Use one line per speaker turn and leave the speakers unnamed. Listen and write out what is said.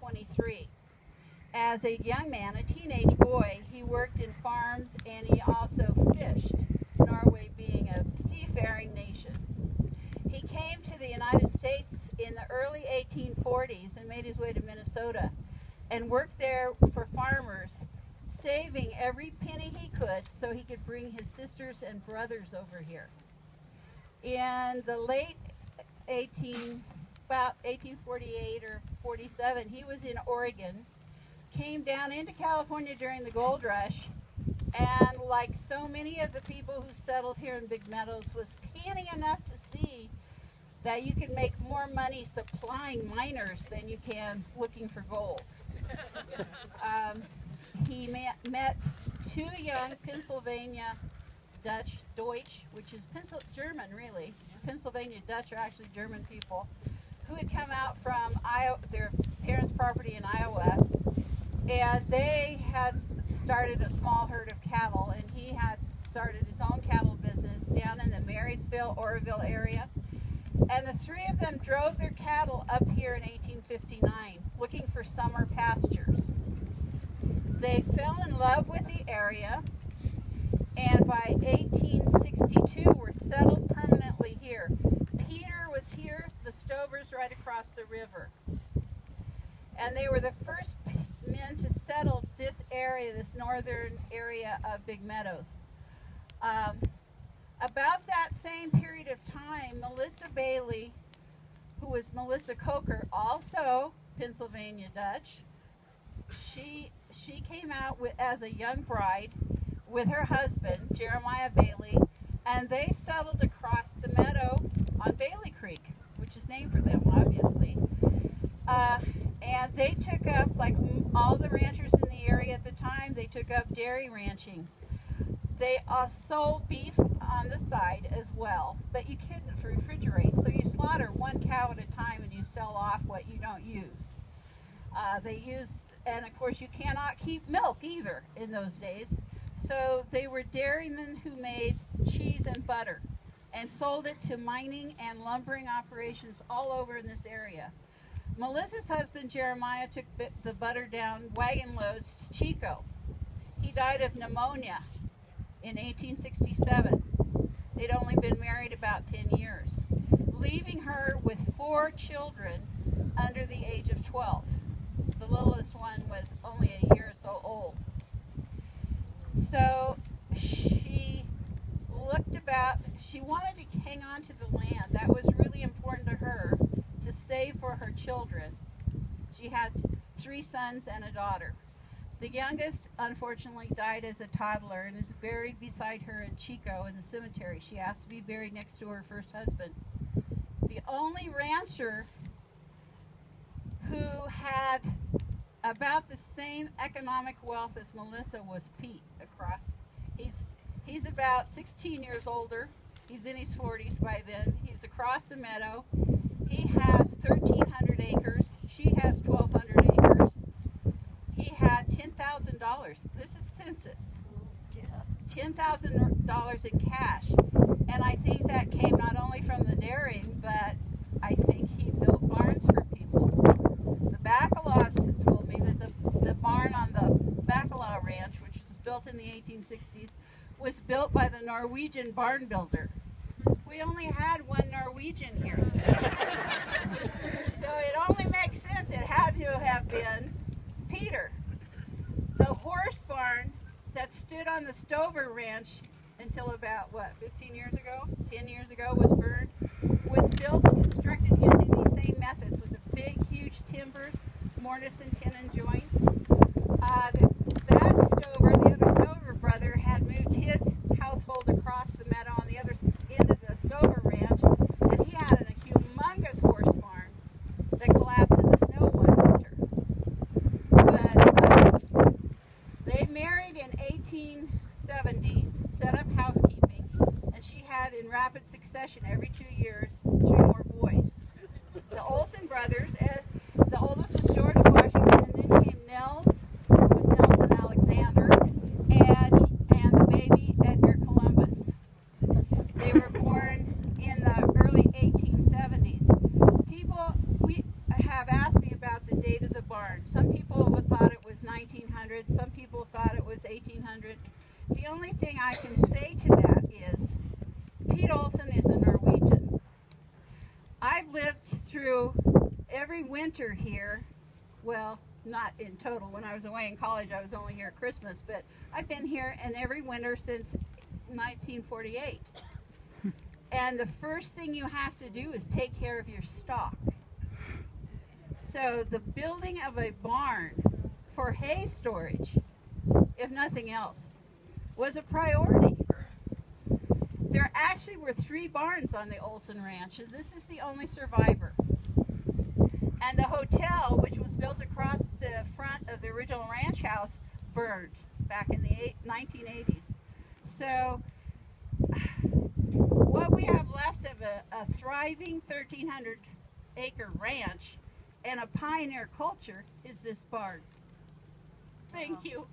1923. As a young man, a teenage boy, he worked in farms and he also fished, Norway being a seafaring nation. He came to the United States in the early 1840s and made his way to Minnesota and worked there for farmers, saving every penny he could so he could bring his sisters and brothers over here. In the late about 1848 or 47, he was in Oregon, came down into California during the gold rush, and like so many of the people who settled here in Big Meadows, was canny enough to see that you can make more money supplying miners than you can looking for gold. He met two young Pennsylvania Deutsch, which is German really. Pennsylvania Dutch are actually German people, who had come out from their parents' property in Iowa, and they had started a small herd of cattle, and he had started his own cattle business down in the Marysville, Oroville area. And the three of them drove their cattle up here in 1859, looking for summer pastures. They fell in love with the area, and by 1862 were settled permanently here. Peter was here, the Stovers right across the river. And they were the first men to settle this area, this northern area of Big Meadows. About that same period of time, Melissa Bailey, who was Melissa Coker, also Pennsylvania Dutch, she came out as a young bride with her husband, Jeremiah Bailey, and they settled across the meadow on Bailey Creek, which is named for them, obviously. And they took up, like all the ranchers in the area at the time, they took up dairy ranching. They sold beef on the side as well, but you couldn't refrigerate, so you slaughter one cow at a time and you sell off what you don't use. And of course you cannot keep milk either in those days, so they were dairymen who made cheese and butter and sold it to mining and lumbering operations all over in this area. Melissa's husband Jeremiah took the butter down wagon loads to Chico. He died of pneumonia in 1867. They'd only been married about 10 years, leaving her with 4 children under the age of 12. The littlest one was only a year or so old. So she wanted to hang on to the land. That was really important to her, to save for her children. She had 3 sons and a daughter. The youngest, unfortunately, died as a toddler and is buried beside her in Chico in the cemetery. She asked to be buried next to her first husband. The only rancher who had about the same economic wealth as Melissa was Pete across. He's about 16 years older. He's in his 40s by then. He's across the meadow. He has 1,300 acres. She has 1,200 acres. He had $10,000. This is census. $10,000 in cash. And I think that came not only from the dairying, but I think he built barns for people. The Bacalaws told me that the barn on the Bacalaw Ranch, which was built in the 1860s, was built by the Norwegian barn builder. We only had one Norwegian here. So it only makes sense it had to have been Peter. The horse barn that stood on the Stover Ranch until about, 15 years ago? 10 years ago was burned, was built and constructed using these same methods with the big, huge timbers, mortise and tenon joints. That Stover, the other Stover brother, had moved his household across the meadow on the other end of the Stover Ranch, and he had a humongous horse barn that collapsed in the snow one winter. But they married in 1870, set up housekeeping, and she had in rapid succession every 2 years 2 more boys. The Olsen brothers, the oldest was George Washington, and then came Nels, who was Nelson Alexander, and the baby Edgar Columbus. They were born in the early 1870s. People have asked me about the date of the barn. Some people thought it was 1900, some people thought it was 1800. The only thing I can say to that is Pete Olsen is a Norwegian. I've lived through every winter here, well, not in total. When I was away in college, I was only here at Christmas, but I've been here in every winter since 1948. And the first thing you have to do is take care of your stock. So the building of a barn for hay storage, if nothing else, was a priority. There actually were 3 barns on the Olsen Ranch, and this is the only survivor. And the hotel, which was built across the front of the original ranch house, burned back in the 1980s. So what we have left of a thriving 1,300-acre ranch and a pioneer culture is this barn. Thank you.